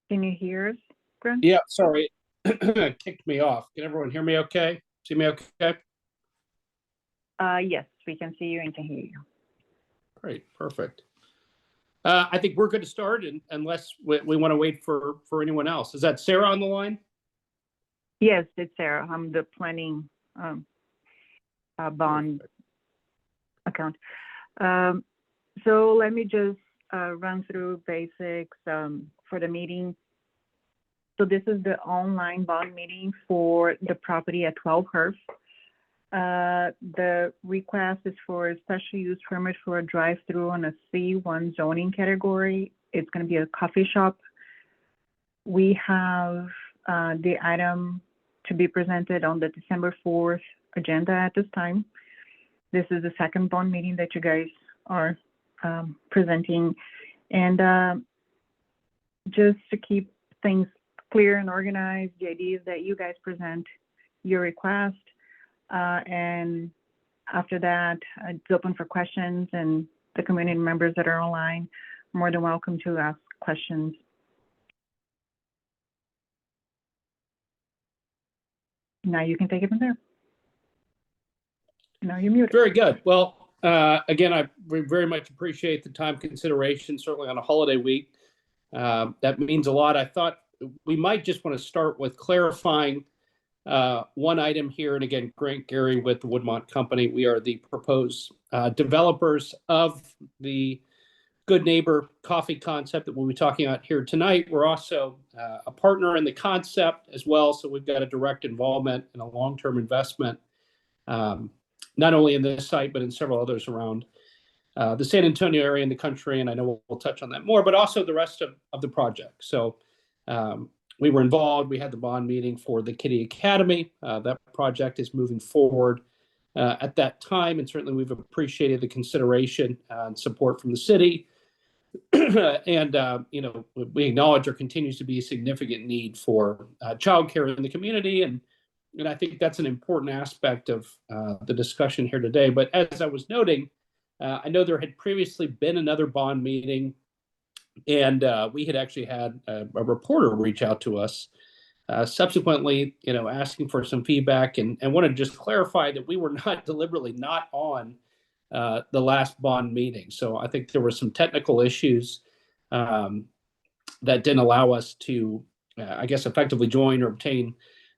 Can you hear us, Grant? Yeah, sorry, kicked me off. Can everyone hear me okay? See me okay? Yes, we can see you and can hear you. Great, perfect. I think we're good to start, unless we want to wait for anyone else. Is that Sarah on the line? Yes, it's Sarah. I'm the planning bond account. So let me just run through basics for the meeting. So this is the online bond meeting for the property at 12 Herff. The request is for a special use permit for a drive-through on a C1 zoning category. It's going to be a coffee shop. We have the item to be presented on the December 4th agenda at this time. This is the second bond meeting that you guys are presenting. And just to keep things clear and organized, the idea is that you guys present your request. And after that, it's open for questions, and the community members that are online are more than welcome to ask questions. Now you can take it from there. Now you're muted. Very good. Well, again, we very much appreciate the time consideration, certainly on a holiday week. That means a lot. I thought we might just want to start with clarifying one item here. And again, Grant Gary with the Woodmont Company. We are the proposed developers of the Good Neighbor coffee concept that we'll be talking about here tonight. We're also a partner in the concept as well. So we've got a direct involvement and a long-term investment, not only in this site, but in several others around the San Antonio area in the country. And I know we'll touch on that more, but also the rest of the project. So we were involved. We had the bond meeting for the Kitty Academy. That project is moving forward at that time. And certainly we've appreciated the consideration and support from the city. And, we acknowledge there continues to be a significant need for childcare in the community. And I think that's an important aspect of the discussion here today. But as I was noting, I know there had previously been another bond meeting, and we had actually had a reporter reach out to us subsequently, asking for some feedback, and wanted to just clarify that we were not deliberately not on the last bond meeting. So I think there were some technical issues that didn't allow us to, effectively join or obtain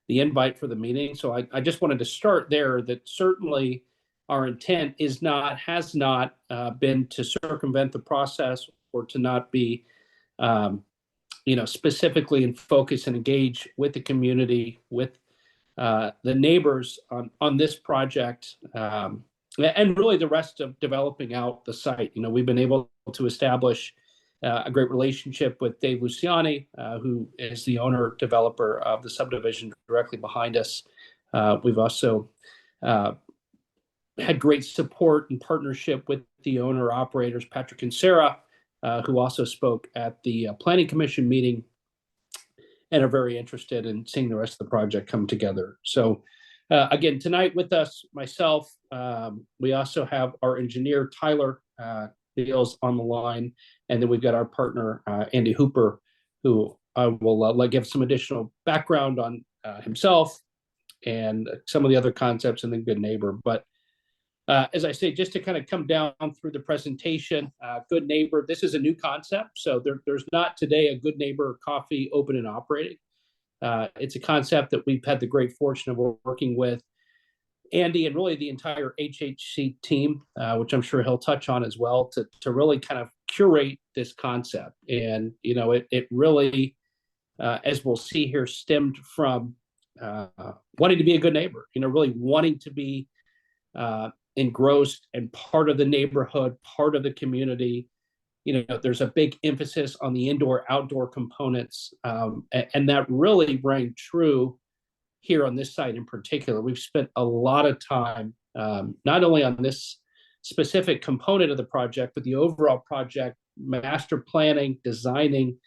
the invite for the meeting. So I just wanted to start there, that certainly our intent has not been to circumvent the process or to not be, specifically in focus and engage with the community, with the neighbors on this project, and really the rest of developing out the site. We've been able to establish a great relationship with Dave Luciani, who is the owner developer of the subdivision directly behind us. We've also had great support and partnership with the owner operators, Patrick and Sarah, who also spoke at the Planning Commission meeting and are very interested in seeing the rest of the project come together. So again, tonight with us, myself, we also have our engineer, Tyler Beals, on the line. And then we've got our partner, Andy Hooper, who I will give some additional background on himself and some of the other concepts in the Good Neighbor. But as I say, just to kind of come down through the presentation, Good Neighbor, this is a new concept. So there's not today a Good Neighbor coffee open and operating. It's a concept that we've had the great fortune of working with Andy and really the entire HHC team, which I'm sure he'll touch on as well, to really kind of curate this concept. And, it really, as we'll see here, stemmed from wanting to be a good neighbor, really wanting to be engrossed and part of the neighborhood, part of the community. There's a big emphasis on the indoor-outdoor components, and that really rang true here on this site in particular. We've spent a lot of time, not only on this specific component of the project, but the overall project, master planning, designing,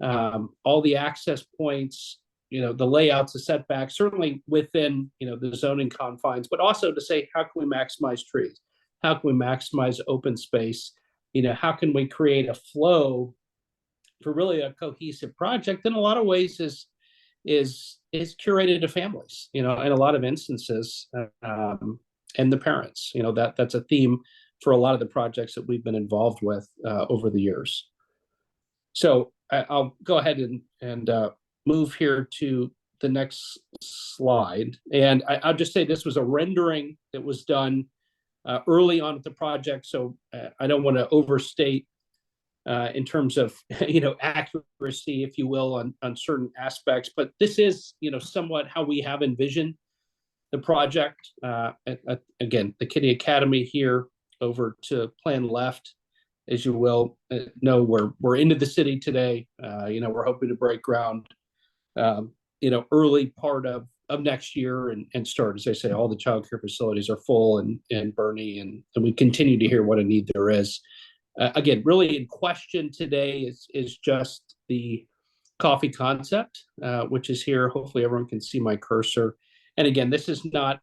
all the access points, the layouts, the setbacks, certainly within, the zoning confines, but also to say, how can we maximize trees? How can we maximize open space? How can we create a flow really a cohesive project in a lot of ways is curated to families, in a lot of instances, and the parents. That's a theme for a lot of the projects that we've been involved with over the years. So I'll go ahead and move here to the next slide. And I'll just say this was a rendering that was done early on with the project. So I don't want to overstate in terms of, accuracy, if you will, on certain aspects. But this is, somewhat how we have envisioned the project. Again, the Kitty Academy here over to plan left, as you will know, we're into the city today. We're hoping to break ground, early part of next year and start. As I say, all the child care facilities are full in Boerne, and we continue to hear what a need there is. Again, really in question today is just the coffee concept, which is here. Hopefully everyone can see my cursor. And again, this is not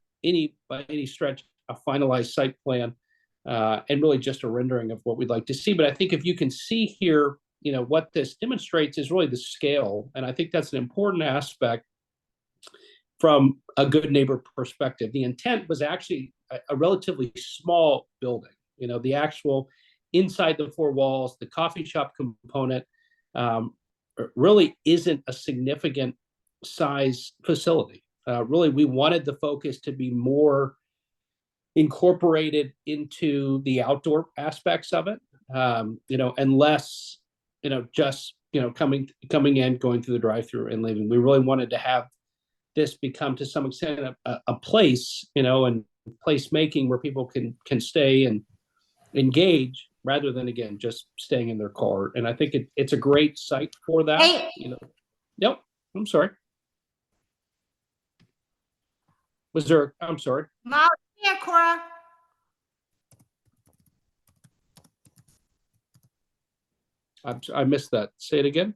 by any stretch a finalized site plan, and really just a rendering of what we'd like to see. But I think if you can see here, what this demonstrates is really the scale. And I think that's an important aspect from a good neighbor perspective. The intent was actually a relatively small building. The actual inside the four walls, the coffee shop component really isn't a significant size facility. Really, we wanted the focus to be more incorporated into the outdoor aspects of it, and less, just, coming in, going through the drive-through and leaving. We really wanted to have this become to some extent a place, and place making where people can stay and engage rather than, again, just staying in their car. And I think it's a great site for that. Hey. Yep. I'm sorry. I'm sorry. Molly, here, Cora. I missed that. Say it again.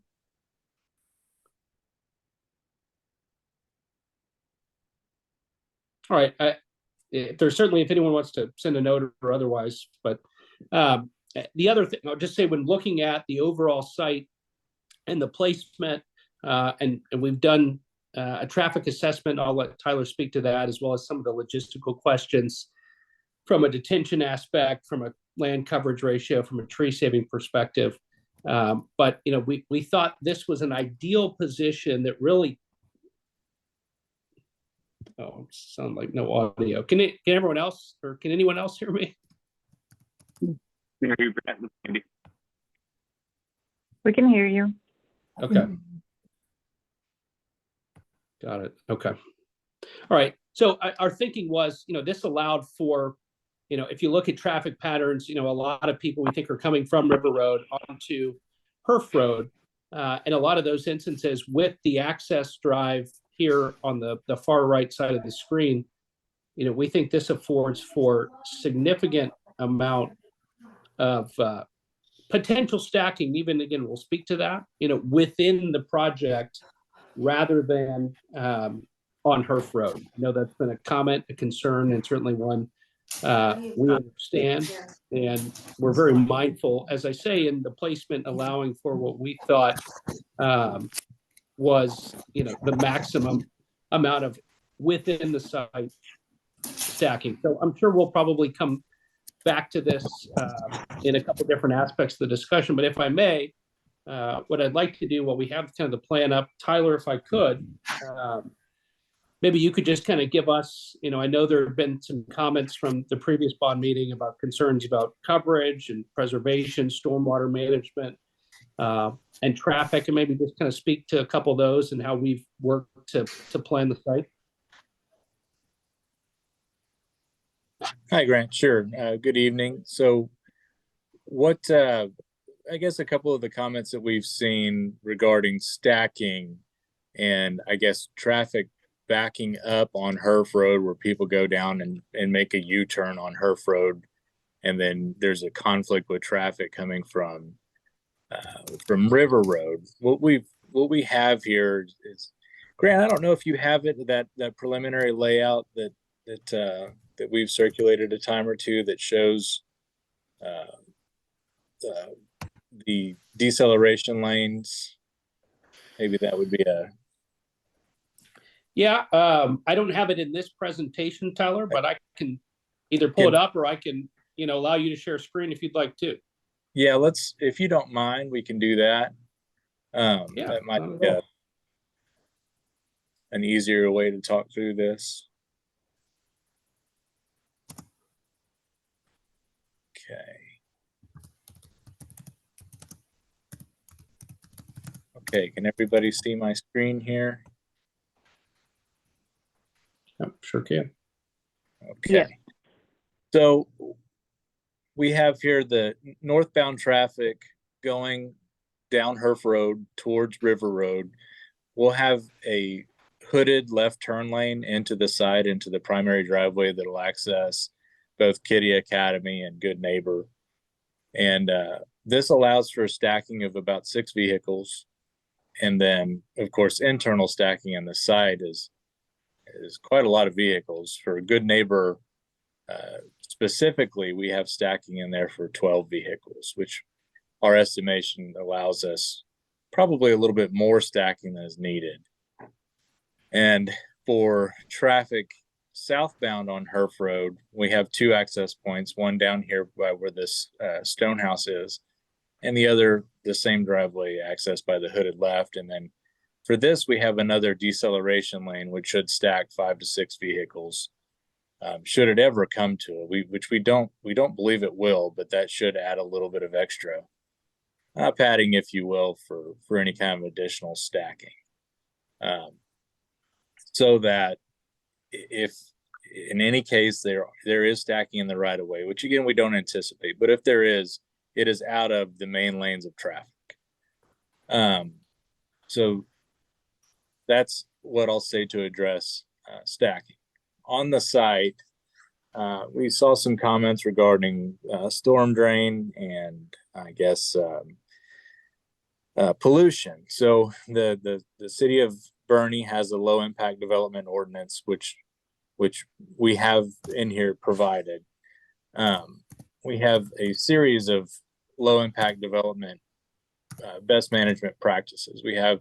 All right. There's certainly, if anyone wants to send a note or otherwise, but the other thing I'll just say, when looking at the overall site and the placement, and we've done a traffic assessment. I'll let Tyler speak to that, as well as some of the logistical questions from a detention aspect, from a land coverage ratio, from a tree saving perspective. But we thought this was an ideal position that really. Oh, sound like no audio. Can everyone else, or can anyone else hear me? We can hear you. Okay. Got it. Okay. All right. So our thinking was, this allowed for, if you look at traffic patterns, a lot of people we think are coming from River Road onto Herff Road. And a lot of those instances with the access drive here on the far right side of the screen, we think this affords for significant amount of potential stacking, even, again, we'll speak to that, within the project rather than on Herff Road. That's been a comment, a concern, and certainly one we understand, and we're very mindful, as I say, in the placement, allowing for what we thought was, the maximum amount of within the site stacking. So I'm sure we'll probably come back to this in a couple different aspects of the discussion. But if I may, what I'd like to do while we have kind of the plan up, Tyler, if I could, maybe you could just kind of give us, I know there have been some comments from the previous bond meeting about concerns about coverage and preservation, stormwater management, and traffic, and maybe just kind of speak to a couple of those and how we've worked to plan the site. Hi, Grant. Sure. Good evening. So I guess a couple of the comments that we've seen regarding stacking and I guess traffic backing up on Herff Road, where people go down and make a U-turn on Herff Road. And then there's a conflict with traffic coming from River Road. What we have here is, Grant, I don't know if you have it, that preliminary layout that we've circulated a time or two that shows the deceleration lanes, maybe that would be a. Yeah, I don't have it in this presentation, Tyler, but I can either pull it up or I can, allow you to share screen if you'd like to. Yeah, if you don't mind, we can do that. Yeah, that might be an easier way to talk through this. Okay, can everybody see my screen here? Yep, sure can. Okay. Yeah. So we have here the northbound traffic going down Herff Road towards River Road. We'll have a hooded left turn lane into the side, into the primary driveway that'll access both Kitty Academy and Good Neighbor. And this allows for stacking of about 6 vehicles. And then, of course, internal stacking on the side is quite a lot of vehicles. For Good Neighbor, specifically, we have stacking in there for 12 vehicles, which our estimation allows us probably a little bit more stacking than is needed. And for traffic southbound on Herff Road, we have 2 access points, one down here by where this stone house is, and the other, the same driveway accessed by the hooded left. And then for this, we have another deceleration lane, which should stack 5 to 6 vehicles. Should it ever come to it, which we don't believe it will, but that should add a little bit of extra padding, if you will, for any kind of additional stacking. So that if in any case there is stacking in the right of way, which again we don't anticipate, but if there is, it is out of the main lanes of traffic. So that's what I'll say to address stacking. On the site, we saw some comments regarding storm drain and I guess pollution. So the city of Boerne has a low impact development ordinance, which we have in here provided. We have a series of low impact development best management practices. We have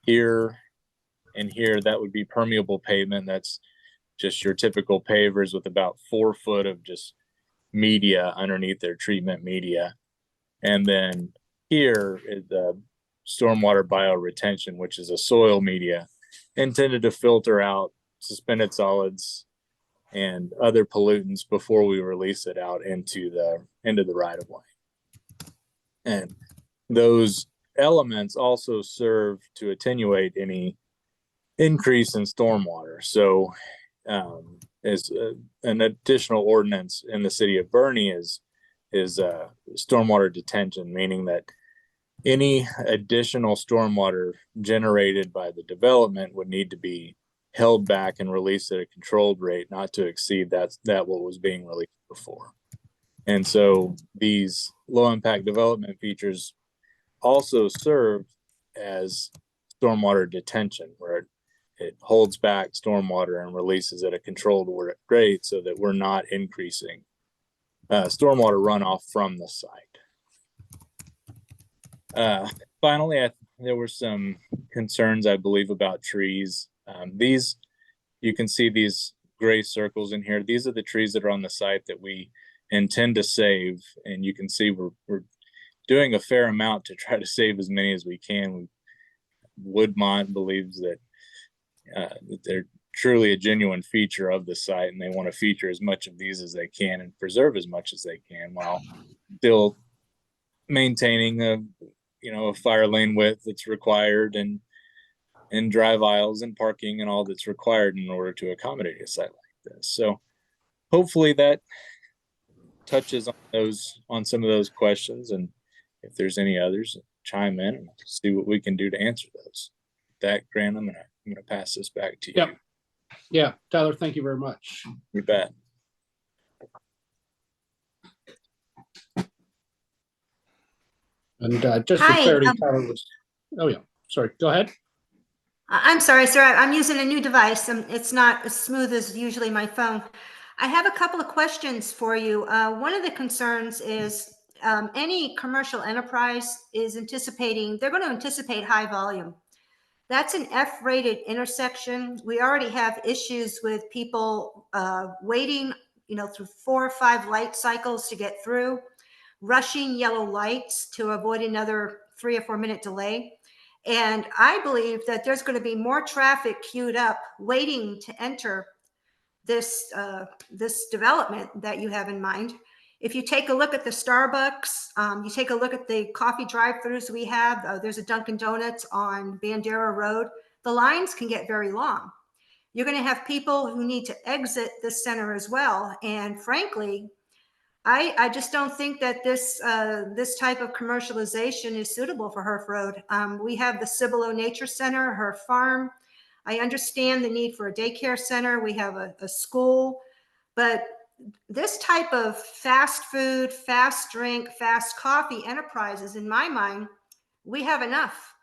here and here, that would be permeable pavement. That's just your typical pavers with about 4 foot of just media underneath their treatment media. And then here is the stormwater bioretention, which is a soil media intended to filter out suspended solids and other pollutants before we release it out into the right of way. And those elements also serve to attenuate any increase in stormwater. So as an additional ordinance in the city of Boerne is stormwater detention, meaning that any additional stormwater generated by the development would need to be held back and released at a controlled rate, not to exceed that what was being released before. And so these low impact development features also serve as stormwater detention, where it holds back stormwater and releases at a controlled rate so that we're not increasing stormwater runoff from the site. Finally, there were some concerns, I believe, about trees. You can see these gray circles in here. These are the trees that are on the site that we intend to save. And you can see we're doing a fair amount to try to save as many as we can. Woodmont believes that they're truly a genuine feature of the site, and they want to feature as much of these as they can and preserve as much as they can while still maintaining a fire lane width that's required and drive aisles and parking and all that's required in order to accommodate a site like this. So hopefully that touches on some of those questions, and if there's any others, chime in and see what we can do to answer those. With that, Grant, I'm gonna pass this back to you. Yep. Yeah, Tyler, thank you very much. You bet. And just for clarity, Tyler was. Oh yeah, sorry. Go ahead. I'm sorry, sir. I'm using a new device. It's not as smooth as usually my phone. I have a couple of questions for you. One of the concerns is any commercial enterprise is anticipating, they're going to anticipate high volume. That's an F-rated intersection. We already have issues with people waiting, through 4 or 5 light cycles to get through, rushing yellow lights to avoid another 3 or 4 minute delay. And I believe that there's going to be more traffic queued up waiting to enter this development that you have in mind. If you take a look at the Starbucks, you take a look at the coffee drive-throughs we have, there's a Dunkin' Donuts on Boerne Road. The lines can get very long. You're going to have people who need to exit the center as well. And frankly, I just don't think that this type of commercialization is suitable for Herff Road. We have the Cibolo Nature Center, Herff Farm. I understand the need for a daycare center. We have a school, but this type of fast food, fast drink, fast coffee enterprises, in my mind, we have enough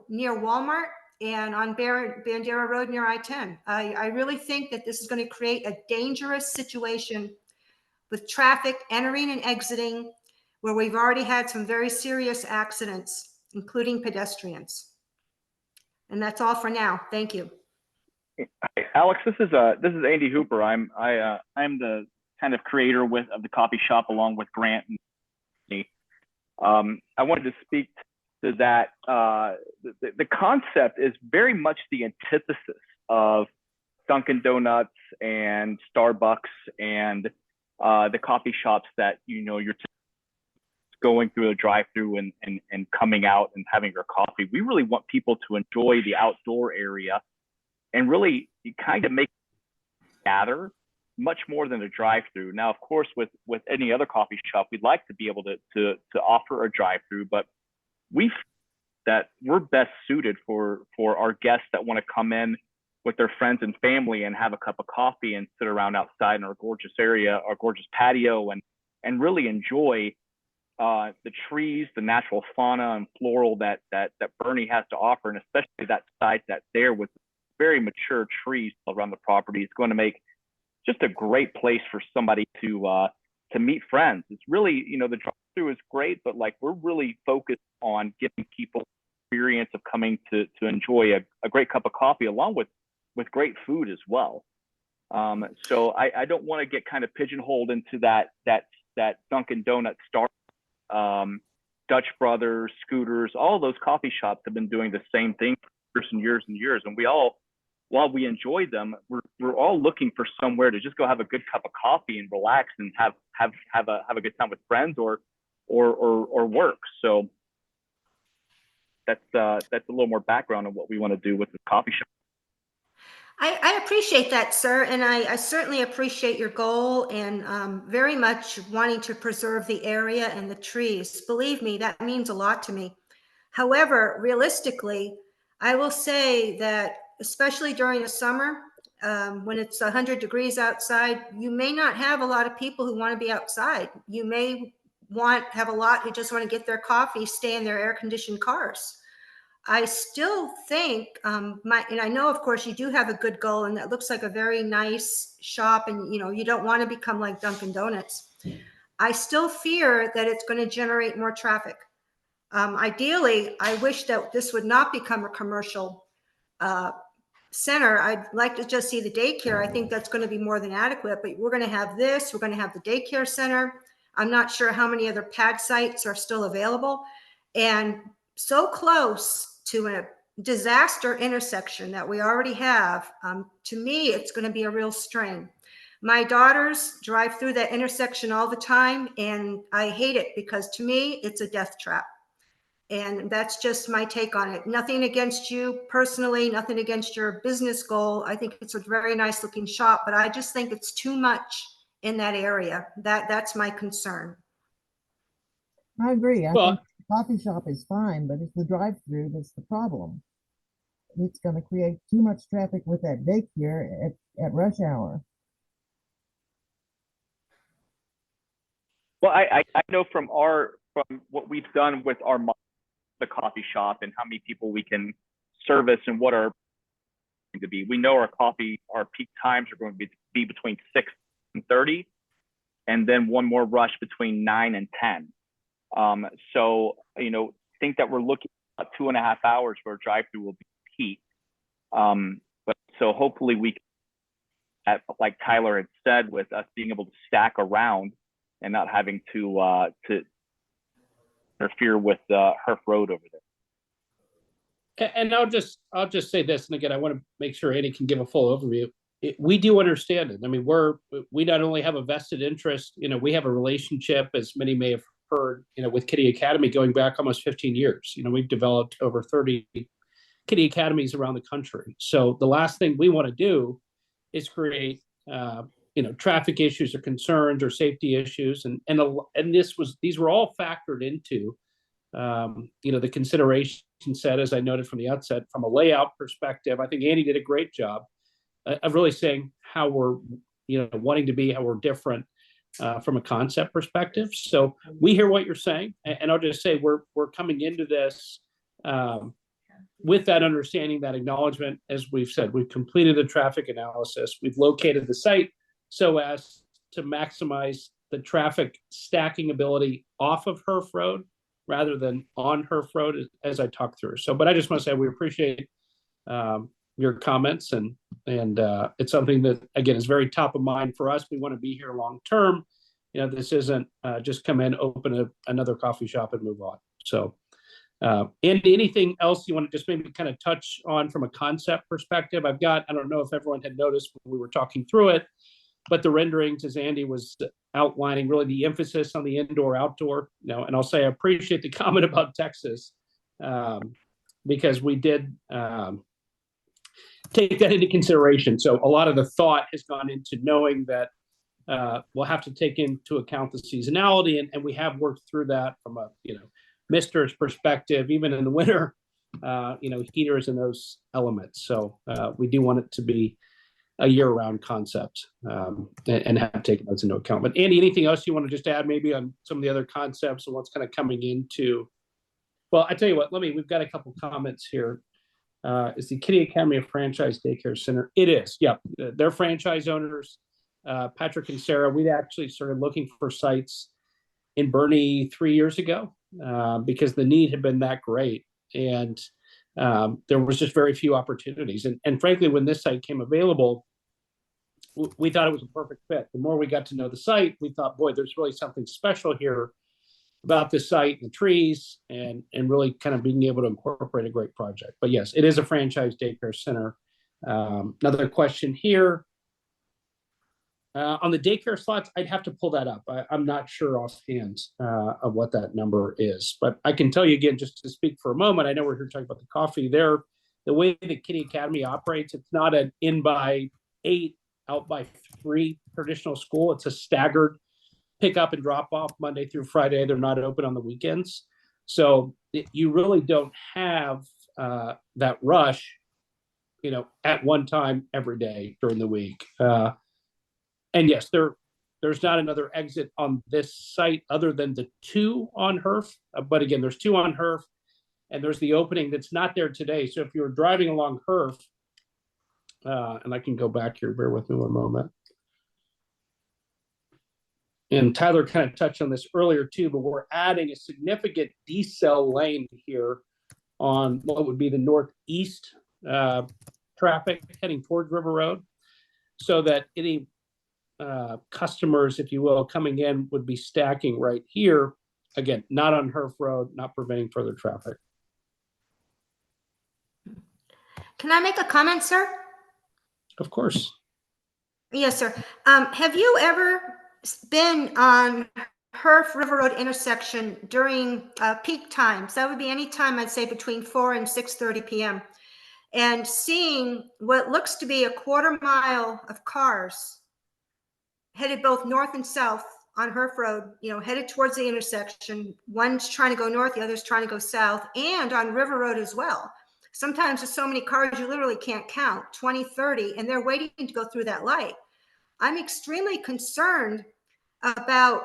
near Walmart and on Boerne Road near I-10. I really think that this is going to create a dangerous situation with traffic entering and exiting, where we've already had some very serious accidents, including pedestrians. And that's all for now. Thank you. Hi, Alex, this is Andy Hooper. I'm the kind of creator of the coffee shop along with Grant and me. I wanted to speak to that. The concept is very much the antithesis of Dunkin' Donuts and Starbucks and the coffee shops that you're going through a drive-through and coming out and having your coffee. We really want people to enjoy the outdoor area and really kind of make gather much more than a drive-through. Now, of course, with any other coffee shop, we'd like to be able to offer a drive-through, but we're best suited for our guests that want to come in with their friends and family and have a cup of coffee and sit around outside in our gorgeous area, our gorgeous patio, and really enjoy the trees, the natural fauna and floral that Boerne has to offer, and especially that site that's there with very mature trees around the property. It's going to make just a great place for somebody to meet friends. It's really, the drive-through is great, but we're really focused on giving people the experience of coming to enjoy a great cup of coffee along with great food as well. So I don't want to get kind of pigeonholed into that Dunkin' Donuts, Dutch Brothers, Scooters. All those coffee shops have been doing the same thing for years and years, and while we enjoy them, we're all looking for somewhere to just go have a good cup of coffee and relax and have a good time with friends or work. So that's a little more background on what we want to do with the coffee shop. I appreciate that, sir, and I certainly appreciate your goal and very much wanting to preserve the area and the trees. Believe me, that means a lot to me. However, realistically, I will say that especially during the summer, when it's 100 degrees outside, you may not have a lot of people who want to be outside. You may have a lot who just want to get their coffee, stay in their air-conditioned cars. I still think, and I know, of course, you do have a good goal, and that looks like a very nice shop, and you don't want to become like Dunkin' Donuts. I still fear that it's going to generate more traffic. Ideally, I wish that this would not become a commercial center. I'd like to just see the daycare. I think that's going to be more than adequate, but we're going to have this. We're going to have the daycare center. I'm not sure how many other pad sites are still available, and so close to a disaster intersection that we already have. To me, it's going to be a real strain. My daughters drive through that intersection all the time, and I hate it because to me, it's a death trap. And that's just my take on it. Nothing against you personally, nothing against your business goal. I think it's a very nice looking shop, but I just think it's too much in that area. That's my concern. I agree. I Well, think the coffee shop is fine, but it's the drive-through that's the problem. It's going to create too much traffic with that daycare at rush hour. Well, I know from what we've done with the coffee shop and how many people we can service and what our going to be. We know our peak times are going to be between 6 and 30. and then one more rush between 9 and 10. So, think that we're looking at 2.5 hours where drive-through will be peak. But so hopefully we can, like Tyler had said, with us being able to stack around and not having to interfere with Herff Road over there. And I'll just say this, and again, I want to make sure Andy can give a full overview. We do understand it. I mean, we not only have a vested interest, we have a relationship, as many may have heard, with Kitty Academy going back almost 15 years. We've developed over 30 Kitty Academies around the country. So the last thing we want to do is create, traffic issues or concerns or safety issues. And these were all factored into, the consideration set, as I noted from the outset, from a layout perspective. I think Andy did a great job of really saying how we're, wanting to be, how we're different from a concept perspective. So we hear what you're saying, and I'll just say we're coming into this with that understanding, that acknowledgement. As we've said, we've completed the traffic analysis, we've located the site so as to maximize the traffic stacking ability off of Herff Road rather than on Herff Road, as I talked through. So, but I just want to say we appreciate your comments, and it's something that, again, is very top of mind for us. We want to be here long term. This isn't just come in, open another coffee shop and move on. So, Andy, anything else you want to just maybe kind of touch on from a concept perspective? I don't know if everyone had noticed when we were talking through it, but the renderings, as Andy was outlining, really the emphasis on the indoor outdoor. And I'll say I appreciate the comment about Texas, because we did take that into consideration. So a lot of the thought has gone into knowing that we'll have to take into account the seasonality, and we have worked through that from a mister's perspective, even in the winter, heaters and those elements. So we do want it to be a year-round concept, and have taken those into account. But Andy, anything else you want to just add maybe on some of the other concepts and what's kind of coming into? Well, I tell you what, we've got a couple comments here. Is the Kitty Academy a franchise daycare center? It is, yeah. They're franchise owners. Patrick and Sarah, we'd actually started looking for sites in Boerne 3 years ago, because the need had been that great. And there was just very few opportunities. And frankly, when this site came available, we thought it was a perfect fit. The more we got to know the site, we thought, boy, there's really something special here about this site and the trees, and really kind of being able to incorporate a great project. But yes, it is a franchise daycare center. Another question here. On the daycare slots, I'd have to pull that up. I'm not sure offhand of what that number is, but I can tell you again, just to speak for a moment, I know we're here talking about the coffee there. The way that Kitty Academy operates, it's not an in by 8, out by 3 traditional school. It's a staggered pick up and drop off Monday through Friday. They're not open on the weekends. So you really don't have that rush, at one time every day during the week. And yes, there's not another exit on this site other than the 2 on Herff. But again, there's 2 on Herff, and there's the opening that's not there today. So if you're driving along Herff, and I can go back here, bear with me one moment. And Tyler kind of touched on this earlier too, but we're adding a significant decel lane here on what would be the northeast traffic heading towards River Road, so that any customers, if you will, coming in would be stacking right here. Again, not on Herff Road, not preventing further traffic. Can I make a comment, sir? Of course. Yes, sir. Have you ever been on Herff River Road intersection during peak times? That would be any time, I'd say, between 4 and 6:30 p.m. and seeing what looks to be a 1/4 mile of cars headed both north and south on Herff Road, headed towards the intersection. One's trying to go north, the other's trying to go south, and on River Road as well. Sometimes there's so many cars you literally can't count, 20, 30, and they're waiting to go through that light. I'm extremely concerned about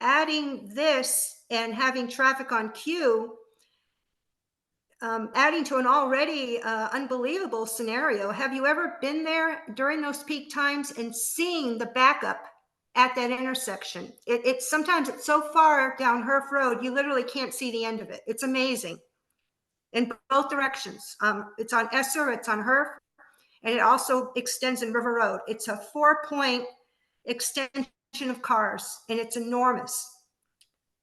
adding this and having traffic on queue, adding to an already unbelievable scenario. Have you ever been there during those peak times and seeing the backup at that intersection. It's sometimes it's so far down Herff Road, you literally can't see the end of it. It's amazing in both directions. It's on Esser, it's on Herff, and it also extends in River Road. It's a 4-point extension of cars, and it's enormous.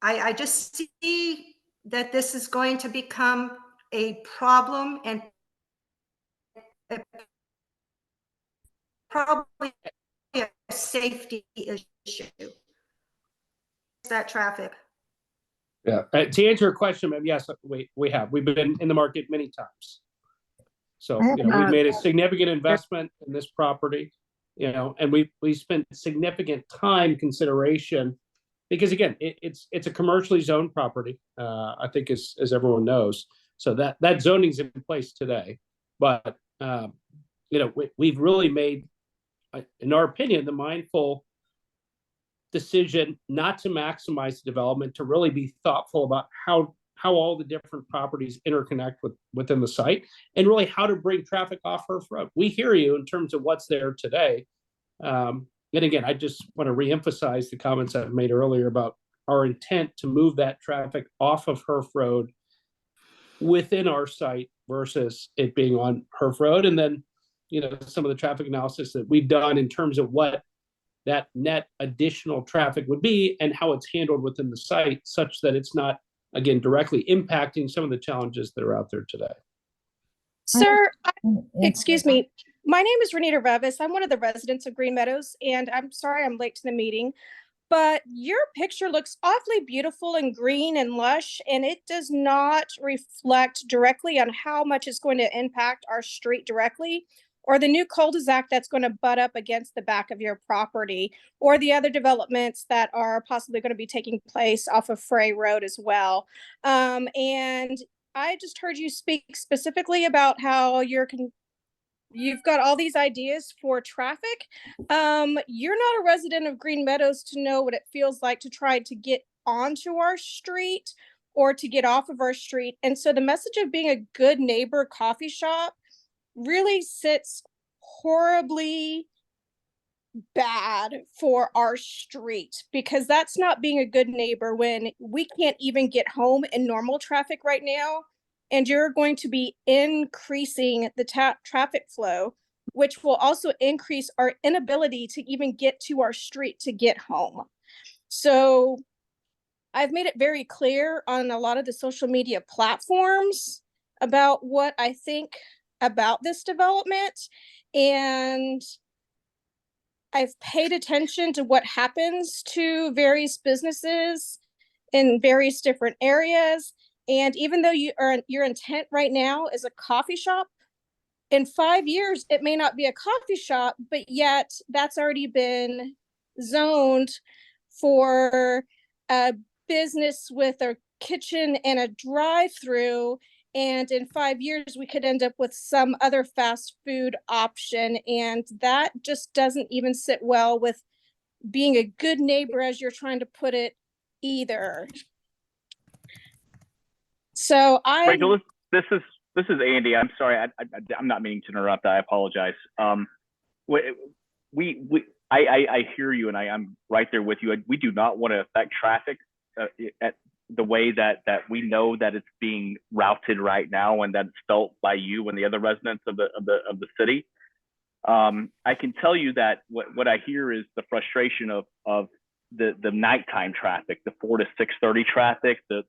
I just see that this is going to become a problem, and probably a safety issue. That traffic. Yeah. To answer your question, ma'am, yes, we have. We've been in the market many times. So, you know, we've made a significant investment in this property, you know, and we spent significant time consideration because, again, it's a commercially zoned property, I think, as everyone knows. So that zoning's in place today. But, you know, we've really made, in our opinion, the mindful decision not to maximize the development, to really be thoughtful about how all the different properties interconnect within the site, and really how to bring traffic off Herff Road. We hear you in terms of what's there today. And again, I just want to reemphasize the comments I've made earlier about our intent to move that traffic off of Herff Road within our site versus it being on Herff Road. And then, you know, some of the traffic analysis that we've done in terms of what that net additional traffic would be and how it's handled within the site, such that it's not, again, directly impacting some of the challenges that are out there today. Sir, excuse me. My name is Renita Revis. I'm one of the residents of Green Meadows, and I'm sorry I'm late to the meeting, but your picture looks awfully beautiful and green and lush, and it does not reflect directly on how much it's going to impact our street directly, or the new cul-de-sac that's going to butt up against the back of your property, or the other developments that are possibly going to be taking place off of Frey Road as well. And I just heard you speak specifically about how you've got all these ideas for traffic. You're not a resident of Green Meadows to know what it feels like to try to get onto our street or to get off of our street. And so the message of being a good neighbor coffee shop really sits horribly bad for our street, because that's not being a good neighbor when we can't even get home in normal traffic right now, and you're going to be increasing the traffic flow, which will also increase our inability to even get to our street to get home. So I've made it very clear on a lot of the social media platforms about what I think about this development, and I've paid attention to what happens to various businesses in various different areas. And even though your intent right now is a coffee shop, in 5 years it may not be a coffee shop, but yet that's already been zoned for a business with a kitchen and a drive-through. And in 5 years, we could end up with some other fast food option. And that just doesn't even sit well with being a good neighbor, as you're trying to put it, either. So Rachel, this is Andy. I'm sorry. I'm not meaning to interrupt. I apologize. I hear you, and I'm right there with you. We do not want to affect traffic at the way that we know that it's being routed right now, and that it's felt by you and the other residents of the city. I can tell you that what I hear is the frustration of the nighttime traffic, the 4 to 6:30 traffic, the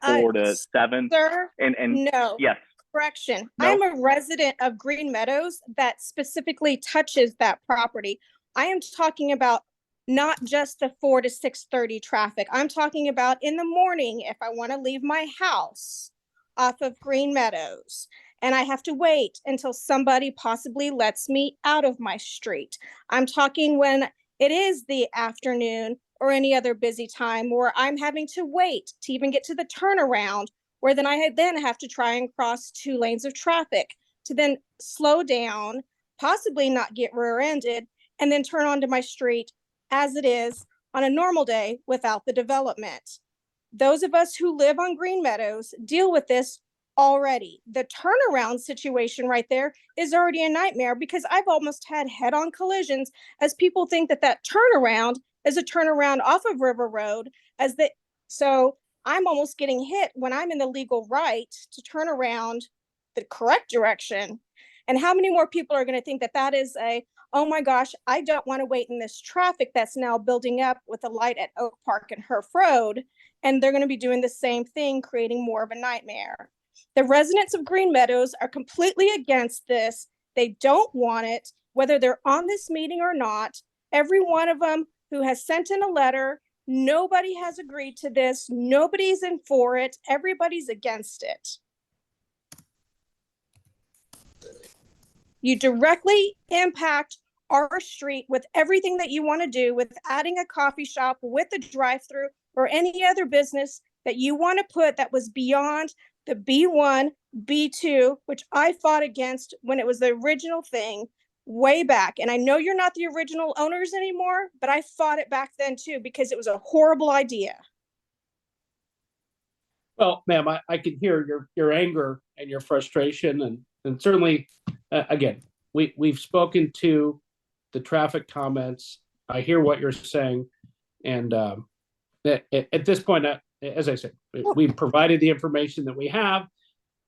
4 to 7. Sir, and no. Yes. Correction. No? I'm a resident of Green Meadows that specifically touches that property. I am talking about not just the 4 to 6:30 traffic. I'm talking about in the morning if I want to leave my house off of Green Meadows and I have to wait until somebody possibly lets me out of my street. I'm talking when it is the afternoon or any other busy time where I'm having to wait to even get to the turnaround, where then I then have to try and cross 2 lanes of traffic to then slow down, possibly not get rear-ended, and then turn onto my street as it is on a normal day without the development. Those of us who live on Green Meadows deal with this already. The turnaround situation right there is already a nightmare, because I've almost had head-on collisions as people think that turnaround is a turnaround off of River Road so I'm almost getting hit when I'm in the legal right to turn around the correct direction. And how many more people are going to think that that is oh my gosh, I don't want to wait in this traffic that's now building up with the light at Oak Park and Herff Road. And they're going to be doing the same thing, creating more of a nightmare. The residents of Green Meadows are completely against this. They don't want it, whether they're on this meeting or not. Every one of them who has sent in a letter, nobody has agreed to this. Nobody's in for it. Everybody's against it. You directly impact our street with everything that you want to do, with adding a coffee shop, with a drive-through, or any other business that you want to put that was beyond the B1, B2, which I fought against when it was the original thing way back. And I know you're not the original owners anymore, but I fought it back then too, because it was a horrible idea. Well, ma'am, I can hear your anger and your frustration, and certainly, again, we've spoken to the traffic comments. I hear what you're saying, and at this point, as I said, we've provided the information that we have,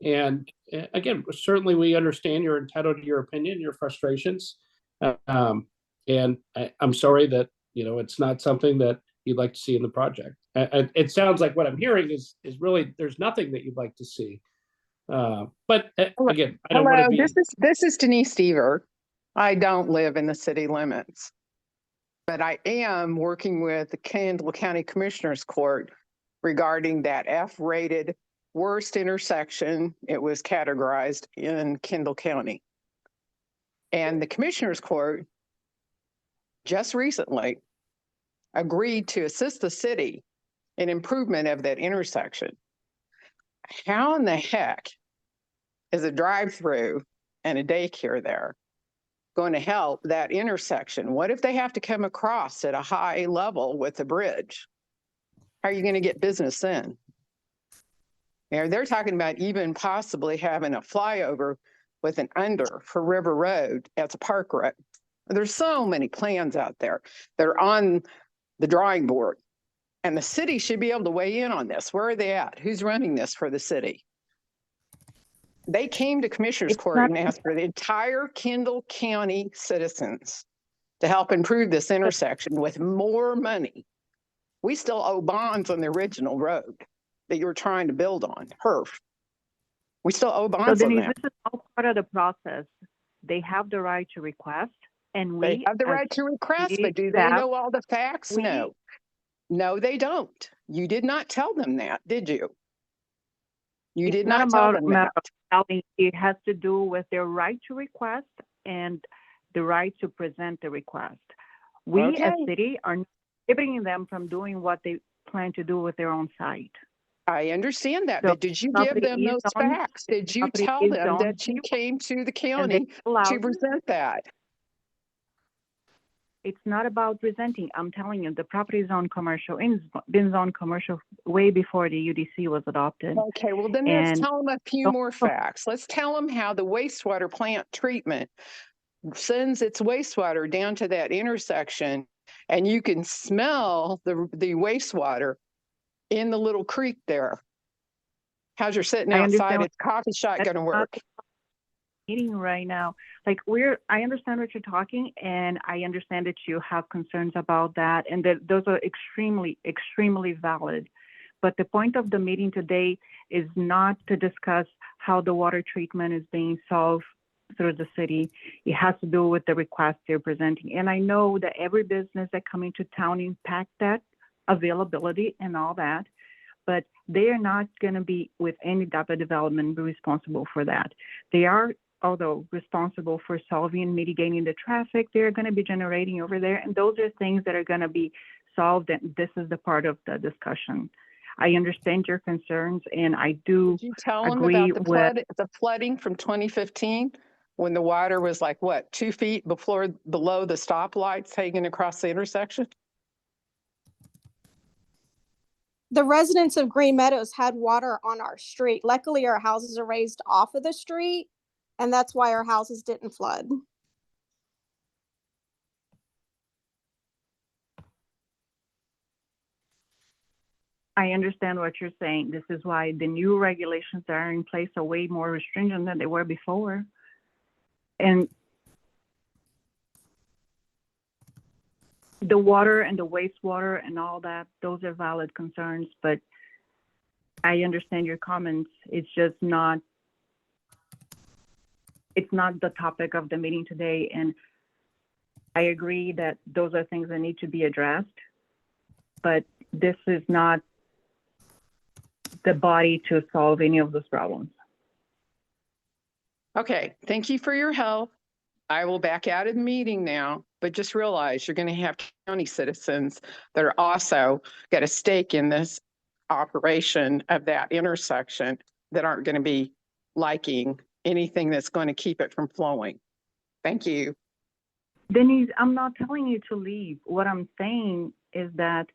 and again, certainly we understand you're entitled to your opinion, your frustrations, and I'm sorry that it's not something that you'd like to see in the project. It sounds like what I'm hearing is really there's nothing that you'd like to see. But again, I don't want to be. This is Denise Stever. I don't live in the city limits, but I am working with the Kendall County Commissioners Court regarding that F-rated worst intersection. It was categorized in Kendall County, and the Commissioners Court just recently agreed to assist the city in improvement of that intersection. How in the heck is a drive-through and a daycare there going to help that intersection? What if they have to come across at a high level with the bridge? How are you going to get business then? They're talking about even possibly having a flyover with an under for River Road as a park road. There's so many plans out there that are on the drawing board, and the city should be able to weigh in on this. Where are they at? Who's running this for the city? They came to Commissioners Court and asked for the entire Kendall County citizens to help improve this intersection with more money. We still owe bonds on the original road that you were trying to build on, Herff. We still owe bonds on that. This is all part of the process. They have the right to request, and they have the right to request, but do they know all the facts? No. No, they don't. You did not tell them that, did you? You did not tell them that. It has to do with their right to request and the right to present the request. We as city are prohibiting them from doing what they plan to do with their own site. I understand that, but did you give them those facts? Did you tell them that you came to the county to present that? It's not about presenting. I'm telling you, the property is on commercial, it's been on commercial way before the UDC was adopted. Okay, well then let's tell them a few more facts. Let's tell them how the wastewater plant treatment sends its wastewater down to that intersection, and you can smell the wastewater in the little creek there. How's your sitting outside at the coffee shop going to work? Meeting right now, like I understand what you're talking, and I understand that you have concerns about that, and that those are extremely valid. But the point of the meeting today is not to discuss how the water treatment is being solved through the city. It has to do with the request they're presenting. And I know that every business that come into town impact that availability and all that, but they are not going to be with any type of development responsible for that. They are, although responsible for solving and mitigating the traffic they're going to be generating over there. And those are things that are going to be solved. And this is the part of the discussion. I understand your concerns, and I do Did you tell them agree about the flooding from 2015 when the water was like, what, 2 feet below the stoplights hanging across the intersection? The residents of Green Meadows had water on our street. Luckily, our houses are raised off of the street, and that's why our houses didn't flood. I understand what you're saying. This is why the new regulations that are in place are way more stringent than they were before. And the water and the wastewater and all that, those are valid concerns, but I understand your comments. It's just not, it's not the topic of the meeting today. And I agree that those are things that need to be addressed, but this is not the body to solve any of those problems. Okay, thank you for your help. I will back out of the meeting now, but just realize you're going to have county citizens that are also got a stake in this operation of that intersection that aren't going to be liking anything that's going to keep it from flowing. Thank you. Denise, I'm not telling you to leave. What I'm saying is that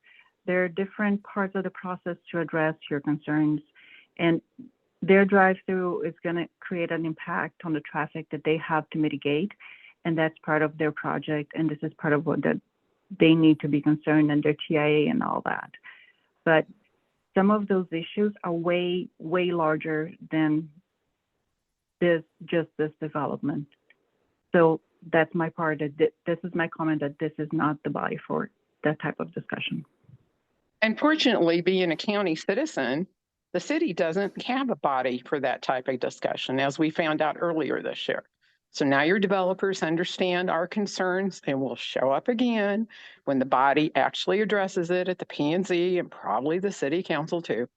there are different parts of the process to address your concerns, and their drive-through is going to create an impact on the traffic that they have to mitigate, and that's part of their project, and this is part of what that they need to be concerned and their TIA and all that. But some of those issues are way, way larger than just this development. So that's my part. This is my comment that this is not the body for that type of discussion. Unfortunately, being a county citizen, the city doesn't have a body for that type of discussion, as we found out earlier this year. So now your developers understand our concerns and will show up again when the body actually addresses it at the P&Z and probably the city council too.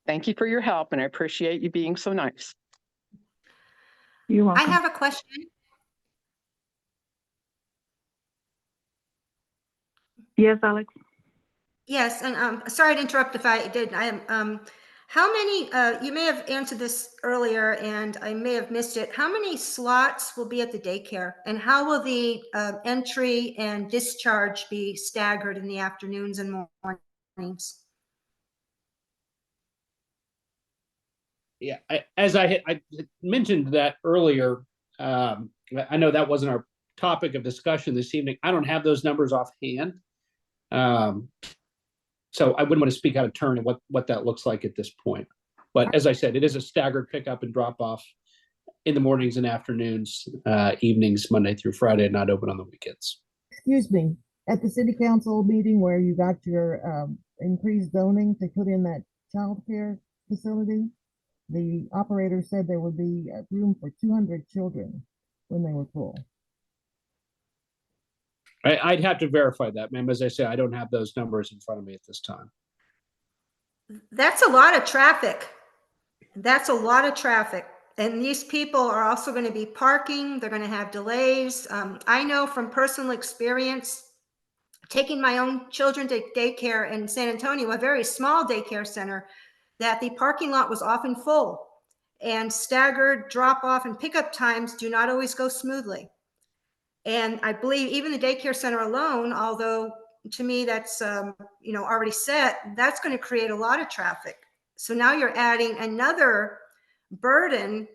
Thank you for your help, and I appreciate you being so nice. You're welcome. I have a question. Yes, Alex. Yes, and sorry to interrupt if I did. I am. How many? You may have answered this earlier, and I may have missed it. How many slots will be at the daycare, and how will the entry and discharge be staggered in the afternoons and mornings? Yeah, as I mentioned that earlier, I know that wasn't our topic of discussion this evening. I don't have those numbers offhand. So I wouldn't want to speak out of turn and what that looks like at this point. But as I said, it is a staggered pickup and drop off in the mornings and afternoons, evenings, Monday through Friday, not open on the weekends. Excuse me, at the city council meeting where you got your increased zoning to put in that child care facility, the operator said there would be room for 200 children when they were full. I'd have to verify that, ma'am. As I say, I don't have those numbers in front of me at this time. That's a lot of traffic. That's a lot of traffic. And these people are also going to be parking. They're going to have delays. I know from personal experience, taking my own children to daycare in San Antonio, a very small daycare center, that the parking lot was often full, and staggered drop off and pickup times do not always go smoothly. And I believe even the daycare center alone, although to me that's already set, that's going to create a lot of traffic. So now you're adding another burden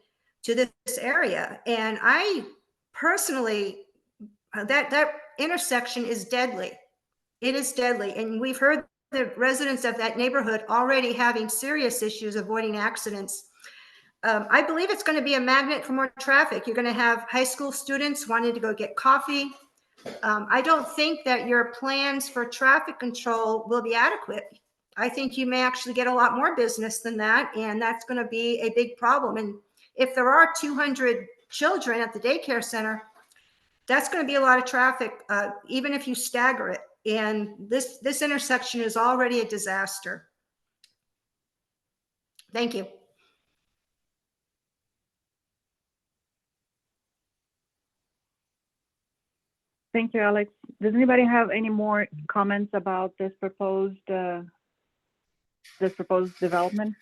to this area. And I personally, that intersection is deadly. It is deadly. And we've heard the residents of that neighborhood already having serious issues avoiding accidents. I believe it's going to be a magnet for more traffic. You're going to have high school students wanting to go get coffee. I don't think that your plans for traffic control will be adequate. I think you may actually get a lot more business than that, and that's going to be a big problem. And if there are 200 children at the daycare center, that's going to be a lot of traffic, even if you stagger it. And this intersection is already a disaster. Thank you. Thank you, Alex. Does anybody have any more comments about this proposed development?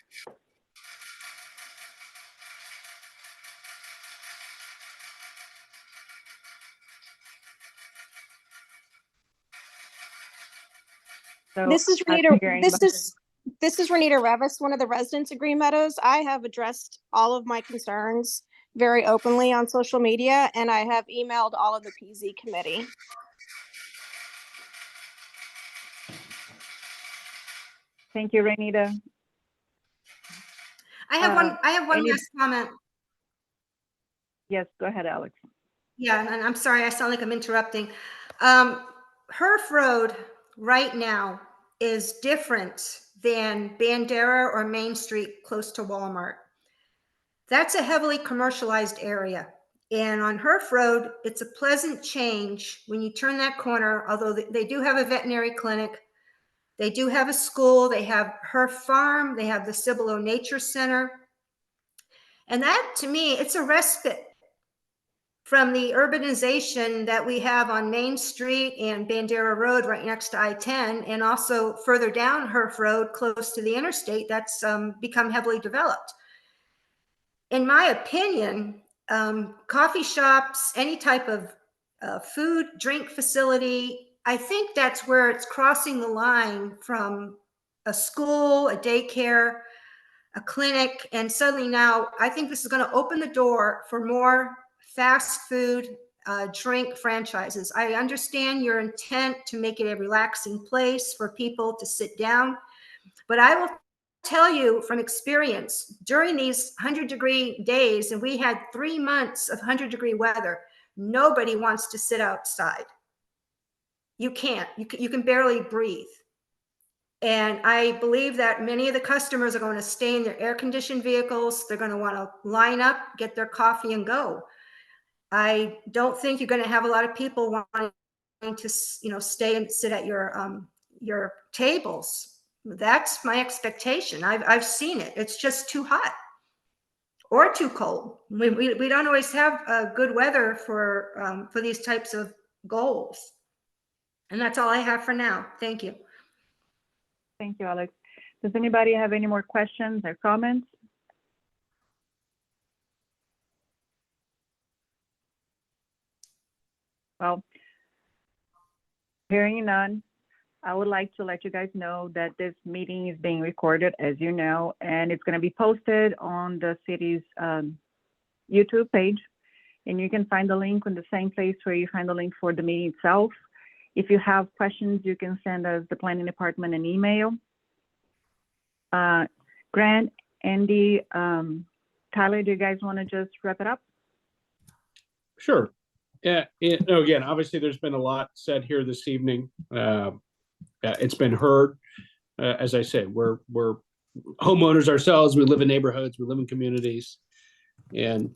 So This is I Renita. don't hear anybody. This is Renita Revis, one of the residents of Green Meadows. I have addressed all of my concerns very openly on social media, and I have emailed all of the PZ committee. Thank you, Renita. I have one any- last comment. Yes, go ahead, Alex. Yeah, and I'm sorry, I sound like I'm interrupting. Herff Road right now is different than Bandera or Main Street close to Walmart. That's a heavily commercialized area. And on Herff Road, it's a pleasant change when you turn that corner, although they do have a veterinary clinic. They do have a school. They have Herff Farm. They have the Cibolo Nature Center. And that, to me, it's a respite from the urbanization that we have on Main Street and Bandera Road right next to I-10, and also further down Herff Road close to the interstate that's become heavily developed. In my opinion, coffee shops, any type of food, drink facility, I think that's where it's crossing the line from a school, a daycare, a clinic, and suddenly now I think this is going to open the door for more fast food, drink franchises. I understand your intent to make it a relaxing place for people to sit down, but I will tell you from experience, during these 100-degree days, and we had 3 months of 100-degree weather, nobody wants to sit outside. You can't. You can barely breathe. And I believe that many of the customers are going to stay in their air-conditioned vehicles. They're going to want to line up, get their coffee, and go. I don't think you're going to have a lot of people wanting to, stay and sit at your tables. That's my expectation. I've seen it. It's just too hot or too cold. We don't always have good weather for these types of goals. And that's all I have for now. Thank you. Thank you, Alex. Does anybody have any more questions or comments? Well, hearing none, I would like to let you guys know that this meeting is being recorded, as you know, and it's going to be posted on the city's YouTube page. And you can find the link in the same place where you find the link for the meeting itself. If you have questions, you can send us, the planning department, an email. Grant, Andy, Tyler, do you guys want to just wrap it up? Sure. Yeah. Again, obviously, there's been a lot said here this evening. It's been heard. As I say, we're homeowners ourselves. We live in neighborhoods. We live in communities, and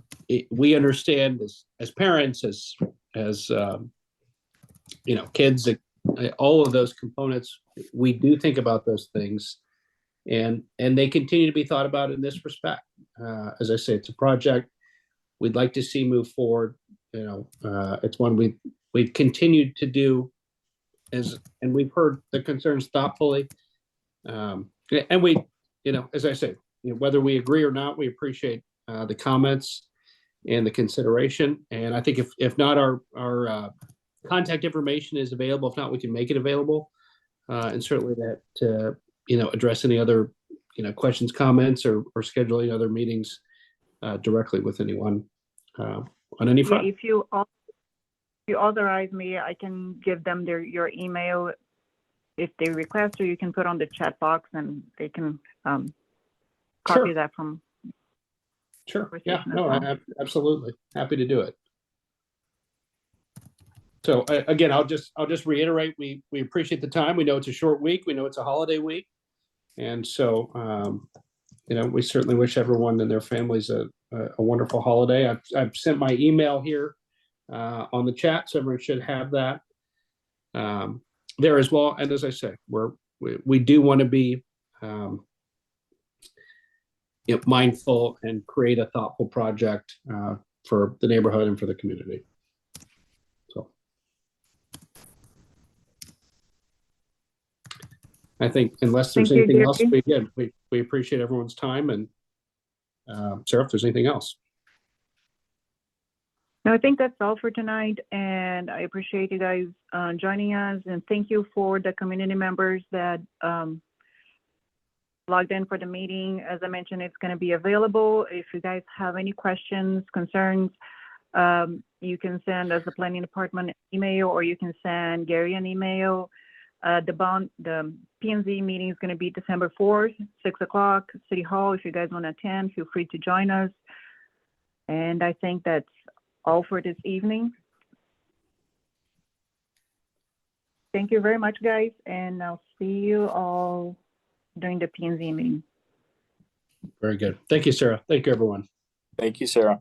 we understand as parents, as kids, all of those components. We do think about those things, and they continue to be thought about in this respect. As I say, it's a project we'd like to see move forward. It's one we've continued to do, and we've heard the concerns thoughtfully. And we, as I say, whether we agree or not, we appreciate the comments and the consideration. And I think if not, our contact information is available. If not, we can make it available. And certainly that to, address any other, questions, comments, or scheduling other meetings directly with anyone on any front. Yeah, if you authorize me, I can give them your email if they request, or you can put on the chat box and they can copy that from. Sure. Yeah. No. Absolutely. Happy to do it. So again, I'll just reiterate, we appreciate the time. We know it's a short week. We know it's a holiday week, and so we certainly wish everyone and their families a wonderful holiday. I've sent my email here on the chat, so everyone should have that there as well. And as I say, we do want to be mindful and create a thoughtful project for the neighborhood and for the community. So I think unless there's anything else, we appreciate everyone's time. And Sarah, if there's anything else. No, I think that's all for tonight, and I appreciate you guys joining us, and thank you for the community members that logged in for the meeting. As I mentioned, it's going to be available. If you guys have any questions, concerns, you can send us the planning department email, or you can send Gary an email. The P&Z meeting is going to be December 4th, 6 o'clock, City Hall. If you guys want to attend, feel free to join us. And I think that's all for this evening. Thank you very much, guys, and I'll see you all during the P&Z meeting. Very good. Thank you, Sarah. Thank you, everyone. Thank you, Sarah.